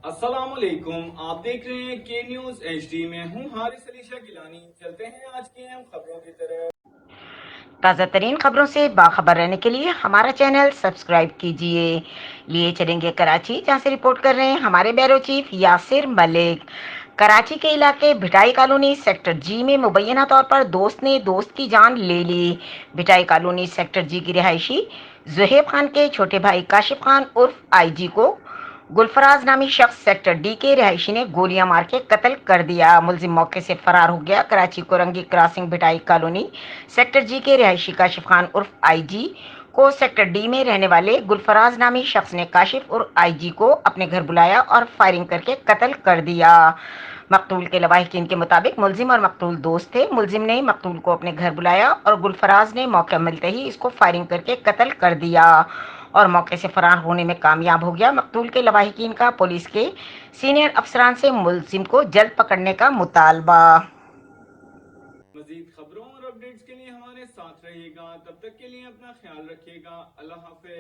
अस्सलाम वालेकुम, आप देख रहे हैं के न्यूज HD में हूँ हारिस अली शाह गिलानी। चलते हैं आज की अहम खबरों की तरफ। ताज़ा तरीन खबरों से बाखबर रहने के लिए हमारा चैनल सब्सक्राइब कीजिए। लिए चलेंगे कराची, जहां से रिपोर्ट कर रहे हैं हमारे ब्यूरो चीफ यासिर मलिक। कराची के इलाके भिटाई कॉलोनी सेक्टर जी में मुबैना तौर पर दोस्त ने दोस्त की जान ले ली। भिटाई कॉलोनी सेक्टर जी की रिहायशी जुहेब खान के छोटे भाई काशिफ खान उर्फ IG को गुलफराज नामी शख्स सेक्टर डी के रिहायशी ने गोलियां मार के कत्ल कर दिया। मुलजिम मौके से फरार हो गया। Karachi Korangi crossing Bhitai colony sector G के रिहायशी काशिफ खान उर्फ IG को सेक्टर डी में रहने वाले गुलफराज नामी शख्स ने काशिफ उर्फ IG को अपने घर बुलाया और फायरिंग करके कत्ल कर दिया। मकतूल के लवाहिकीन के मुताबिक मुलजिम और मकतूल दोस्त थे। मुलजिम ने मकतूल को अपने घर बुलाया और गुलफराज ने मौका मिलते ही इसको फायरिंग करके कत्ल कर दिया और मौके से फरार होने में कामयाब हो गया। मकतूल के लवाहिकीन का पुलिस के सीनियर अफसरान से मुलजिम को जल्द पकड़ने का मुतालबा। मजीद खबरों और अपडेट्स के लिए हमारे साथ रहिएगा। तब तक के लिए अपना ख्याल रखिएगा। अल्लाह हाफिज।